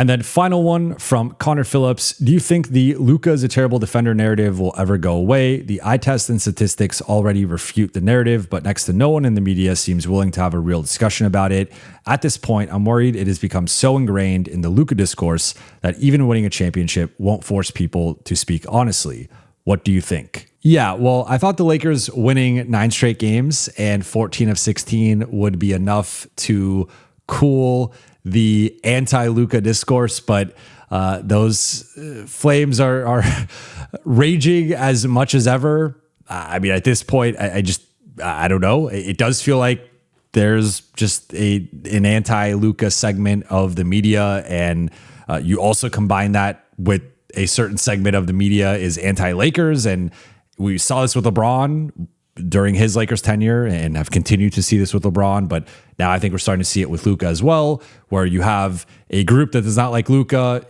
And then final one from Connor Phillips. Do you think the Luka is a terrible defender narrative will ever go away? The eye test and statistics already refute the narrative, but next to no one in the media seems willing to have a real discussion about it. At this point, I'm worried it has become so ingrained in the Luka discourse that even winning a championship won't force people to speak honestly. What do you think? Yeah, well, I thought the Lakers winning 9 straight games and 14 of 16 would be enough to cool the anti-Luka discourse, but those flames are raging as much as ever. I mean, at this point, I don't know. It does feel like there's just an anti-Luka segment of the media, and you also combine that with a certain segment of the media is anti-Lakers, and we saw this with LeBron during his Lakers tenure and have continued to see this with LeBron, but now I think we're starting to see it with Luka as well, where you have a group that does not like Luka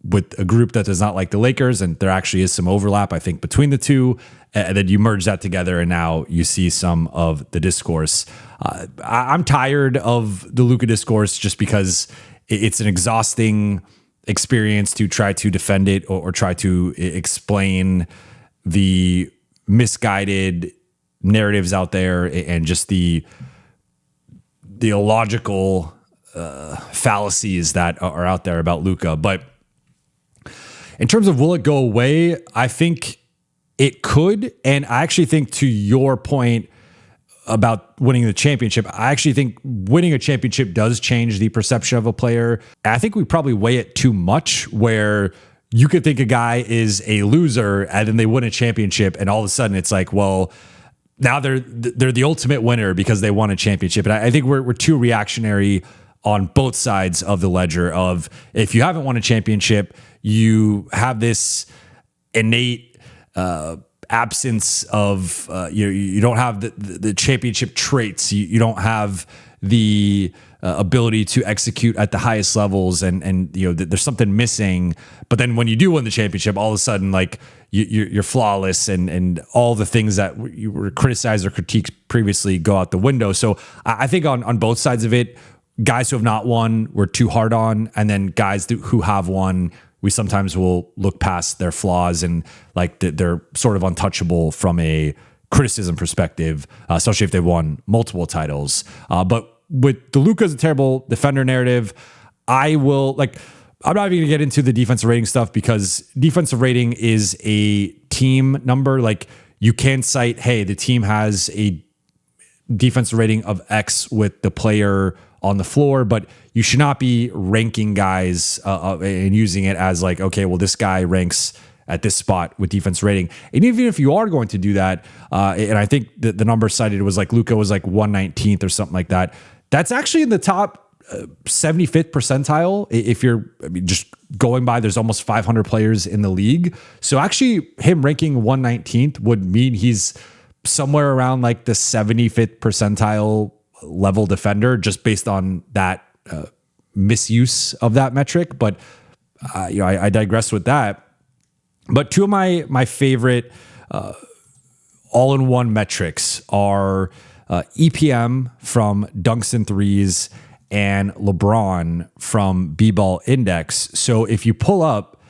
with a group that does not like the Lakers, and there actually is some overlap, I think, between the two, and then you merge that together, and now you see some of the discourse. I'm tired of the Luka discourse just because it's an exhausting experience to try to defend it or try to explain the misguided narratives out there and just the illogical fallacies that are out there about Luka. But in terms of will it go away, I think it could. And I actually think, to your point about winning the championship, I actually think winning a championship does change the perception of a player. And I think we probably weigh it too much, where you could think a guy is a loser and then they win a championship and all of a sudden it's like, well, now they're the ultimate winner because they won a championship. And I think we're too reactionary on both sides of the ledger of, if you haven't won a championship, you have this innate absence of you don't have the championship traits. You don't have the ability to execute at the highest levels, and there's something missing. But then when you do win the championship, all of a sudden, like you're flawless, and all the things that you were criticized or critiqued previously go out the window. So I think on both sides of it, guys who have not won, we're too hard on, and then guys who have won, we sometimes will look past their flaws and like they're sort of untouchable from a criticism perspective, especially if they won multiple titles. But with the Luka's a terrible defender narrative, I'm not even going to get into the defensive rating stuff, because defensive rating is a team number. Like, you can cite, hey, the team has a defensive rating of X with the player on the floor, but you should not be ranking guys and using it as like, okay, well, this guy ranks at this spot with defense rating. And even if you are going to do that, and I think the number cited was like Luka was like 119th or something like that. That's actually in the top 75th percentile. If you're just going by, there's almost 500 players in the league. So actually him ranking 119th would mean he's somewhere around like the 75th percentile level defender, just based on that misuse of that metric. But I digress with that. But two of my favorite all-in-one metrics are EPM from dunks and threes and LeBron from B-ball index. So if you pull up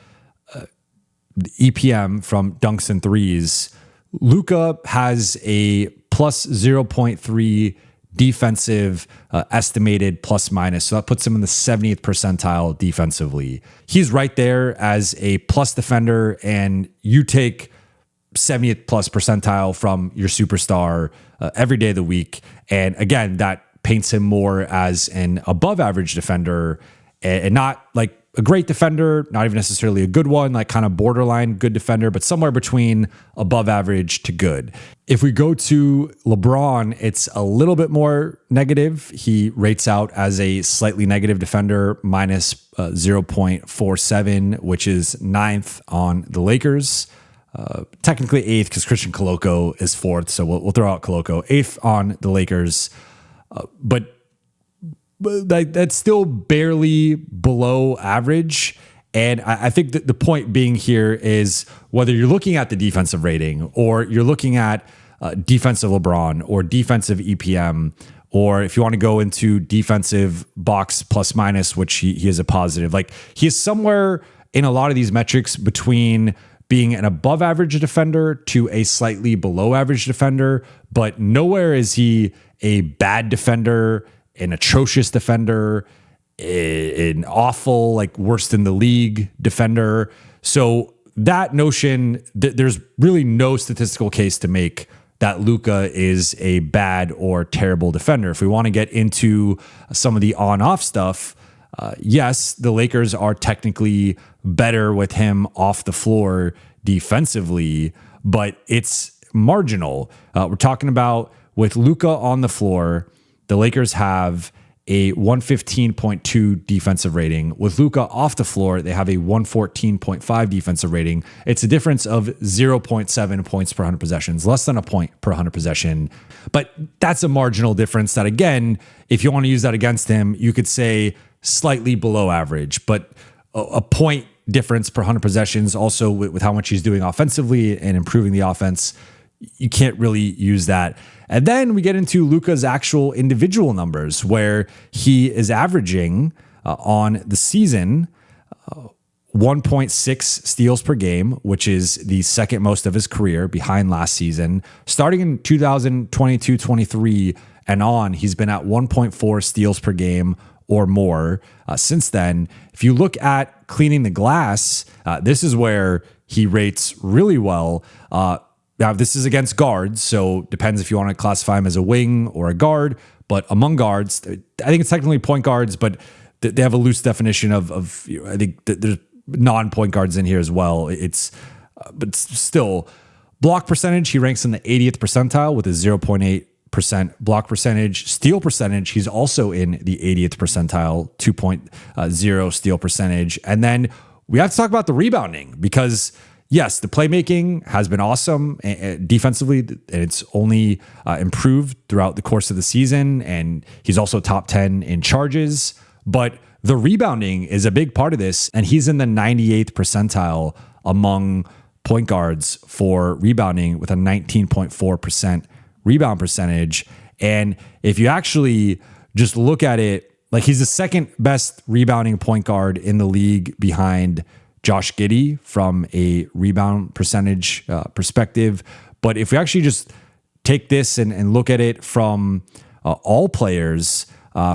the EPM from dunks and threes, Luka has a plus 0.3 defensive estimated plus minus. So that puts him in the 70th percentile defensively. He's right there as a plus defender, and you take 70th plus percentile from your superstar every day of the week. And again, that paints him more as an above average defender, and not like a great defender, not even necessarily a good one, like kind of borderline good defender, but somewhere between above average to good. If we go to LeBron, it's a little bit more negative. He rates out as a slightly negative defender, minus 0.47, which is ninth on the Lakers. Technically eighth because Christian Koloko is fourth, so we'll throw out Koloko. Eighth on the Lakers, but that's still barely below average. And I think that the point being here is, whether you're looking at the defensive rating or you're looking at defensive LeBron or defensive EPM or if you want to go into defensive box plus minus, which he is a positive, like he is somewhere in a lot of these metrics between being an above average defender to a slightly below average defender, but nowhere is he a bad defender, an atrocious defender, an awful, like worst in the league defender. So that notion, there's really no statistical case to make that Luka is a bad or terrible defender. If we want to get into some of the on-off stuff, yes, the Lakers are technically better with him off the floor defensively, but it's marginal. We're talking about with Luka on the floor, the Lakers have a 115.2 defensive rating. With Luka off the floor, they have a 114.5 defensive rating. It's a difference of 0.7 points per 100 possessions, less than a point per 100 possession. But that's a marginal difference that, again, if you want to use that against him, you could say slightly below average, but a point difference per 100 possessions also with how much he's doing offensively and improving the offense, you can't really use that. And then we get into Luka's actual individual numbers, where he is averaging on the season 1.6 steals per game, which is the second most of his career behind last season. Starting in 2022-23 and on, he's been at 1.4 steals per game or more since then. If you look at cleaning the glass, this is where he rates really well. Now, this is against guards, so depends if you want to classify him as a wing or a guard. But among guards, I think it's technically point guards, but they have a loose definition of I think there's non-point guards in here as well. But still, block percentage, he ranks in the 80th percentile with a 0.8% block percentage. Steal percentage, he's also in the 80th percentile, 2.0 steal percentage. And then we have to talk about the rebounding, because yes, the playmaking has been awesome defensively, and it's only improved throughout the course of the season. And he's also top 10 in charges, but the rebounding is a big part of this. And he's in the 98th percentile among point guards for rebounding with a 19.4% rebound percentage. And if you actually just look at it, like he's the second best rebounding point guard in the league behind Josh Giddey from a rebound percentage perspective. But if we actually just take this and look at it from all players,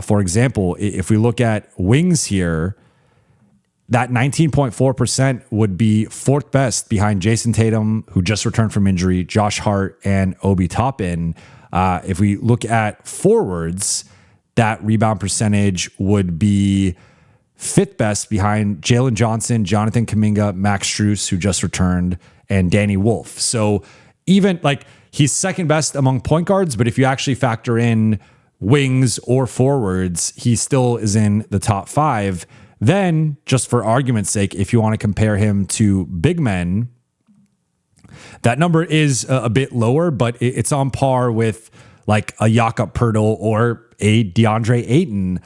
for example, if we look at wings here, that 19.4% would be fourth best behind Jason Tatum, who just returned from injury, Josh Hart, and Obi Toppin. If we look at forwards, that rebound percentage would be fifth best behind Jalen Johnson, Jonathan Kuminga, Max Strus, who just returned, and Danny Wolf. So even like he's second best among point guards, but if you actually factor in wings or forwards, he still is in the top five. Then, just for argument's sake, if you want to compare him to big men, that number is a bit lower, but it's on par with like a Jakob Poeltl or a DeAndre Ayton.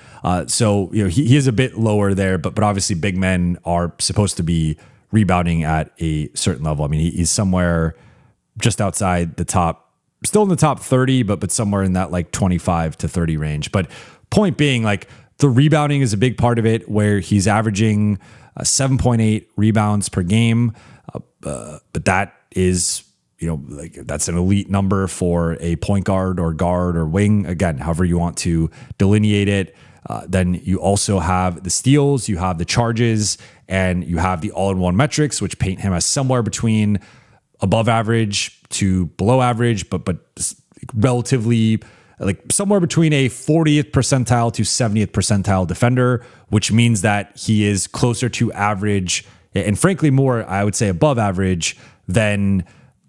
So, you know, he is a bit lower there, but obviously big men are supposed to be rebounding at a certain level. I mean, he's somewhere just outside the top, still in the top 30, but somewhere in that like 25 to 30 range. But point being, like, the rebounding is a big part of it, where he's averaging 7.8 rebounds per game. But that is, you know, like that's an elite number for a point guard or wing. Again, however you want to delineate it. Then you also have the steals, you have the charges, and you have the all-in-one metrics, which paint him as somewhere between above average to below average, but relatively like somewhere between a 40th percentile to 70th percentile defender, which means that he is closer to average and frankly more, I would say, above average than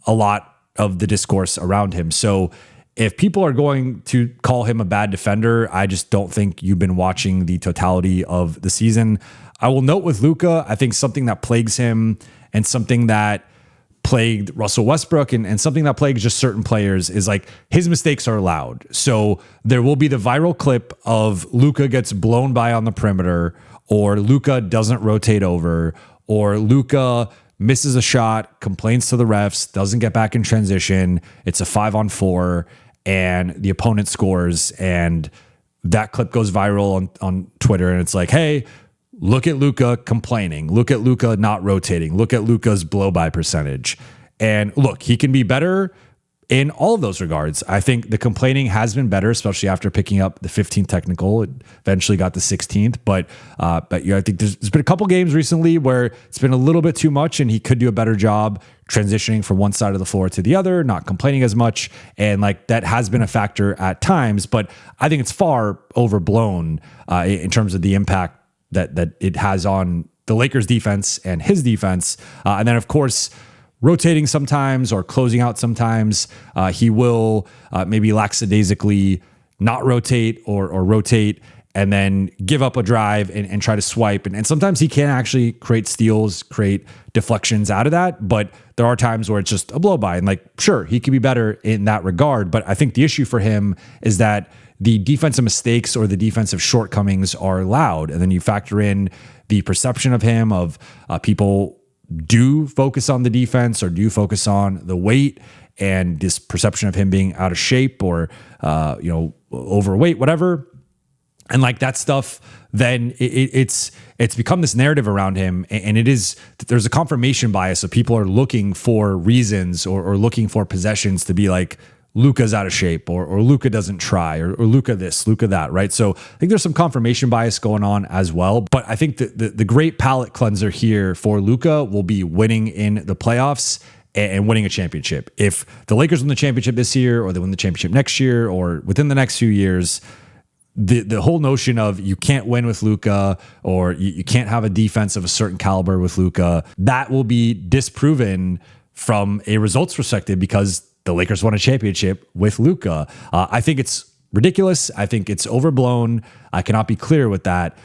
a lot of the discourse around him. So if people are going to call him a bad defender, I just don't think you've been watching the totality of the season. I will note with Luka, I think something that plagues him and something that plagued Russell Westbrook and something that plagues just certain players is like his mistakes are allowed. So there will be the viral clip of Luka gets blown by on the perimeter, or Luka doesn't rotate over, or Luka misses a shot, complains to the refs, doesn't get back in transition. It's a 5-on-4. and the opponent scores, and that clip goes viral on Twitter, and it's like, hey, look at Luka complaining. Look at Luka not rotating. Look at Luka's blow-by percentage. And look, he can be better in all of those regards. I think the complaining has been better, especially after picking up the 15th technical. It eventually got the 16th, but yeah, I think there's been a couple games recently where it's been a little bit too much, and he could do a better job transitioning from one side of the floor to the other, not complaining as much, and like that has been a factor at times. But I think it's far overblown in terms of the impact that it has on the Lakers defense and his defense, and then of course, rotating sometimes or closing out sometimes. He will maybe lackadaisically not rotate or rotate and then give up a drive and try to swipe. And sometimes he can actually create steals, create deflections out of that. But there are times where it's just a blow by. And like, sure, he could be better in that regard. But I think the issue for him is that the defensive mistakes or the defensive shortcomings are loud. And then you factor in the perception of him of people do focus on the defense or do focus on the weight and this perception of him being out of shape or, overweight, whatever. And like that stuff, then it's become this narrative around him. And there's a confirmation bias. So people are looking for reasons or looking for possessions to be like, Luka's out of shape or Luka doesn't try or Luka this, Luka that, right? So I think there's some confirmation bias going on as well. But I think the great palate cleanser here for Luka will be winning in the playoffs and winning a championship. If the Lakers win the championship this year or they win the championship next year or within the next few years, the whole notion of you can't win with Luka or you can't have a defense of a certain caliber with Luka, that will be disproven from a results perspective because the Lakers won a championship with Luka. I think it's ridiculous. I think it's overblown. I cannot be clear with that.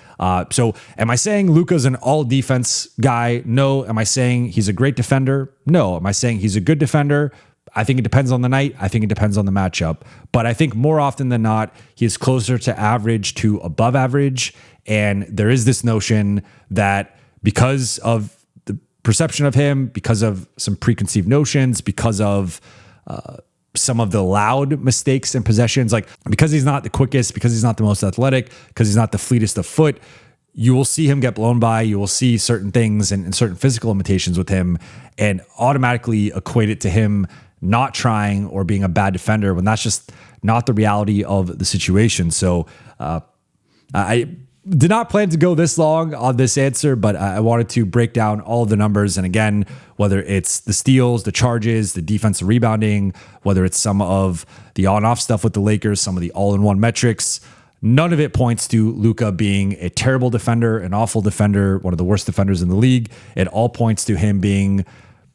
So am I saying Luka's an all defense guy? No. Am I saying he's a great defender? No. Am I saying he's a good defender? I think it depends on the night. I think it depends on the matchup. But I think more often than not, he is closer to average to above average. And there is this notion that because of the perception of him, because of some preconceived notions, because of some of the loud mistakes and possessions, like because he's not the quickest, because he's not the most athletic, because he's not the fleetest of foot, you will see him get blown by. You will see certain things and certain physical limitations with him and automatically equate it to him not trying or being a bad defender when that's just not the reality of the situation. So I did not plan to go this long on this answer, but I wanted to break down all of the numbers. And again, whether it's the steals, the charges, the defensive rebounding, whether it's some of the on-off stuff with the Lakers, some of the all-in-one metrics, none of it points to Luka being a terrible defender, an awful defender, one of the worst defenders in the league. It all points to him being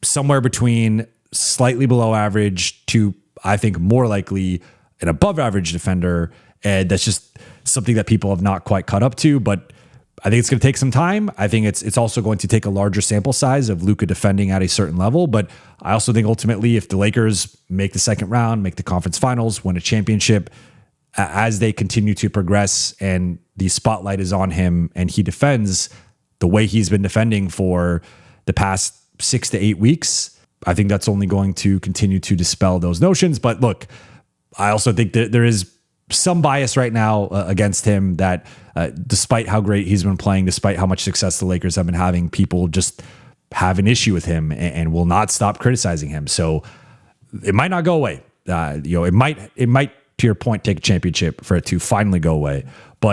somewhere between slightly below average to, I think, more likely an above average defender. And that's just something that people have not quite caught up to, but I think it's going to take some time. I think it's also going to take a larger sample size of Luka defending at a certain level. But I also think ultimately, if the Lakers make the second round, make the conference finals, win a championship, as they continue to progress and the spotlight is on him and he defends the way he's been defending for the past 6 to 8 weeks, I think that's only going to continue to dispel those notions. But look, I also think that there is some bias right now against him that despite how great he's been playing, despite how much success the Lakers have been having, people just have an issue with him and will not stop criticizing him. So it might not go away. It might, to your point, take a championship for it to finally go away. But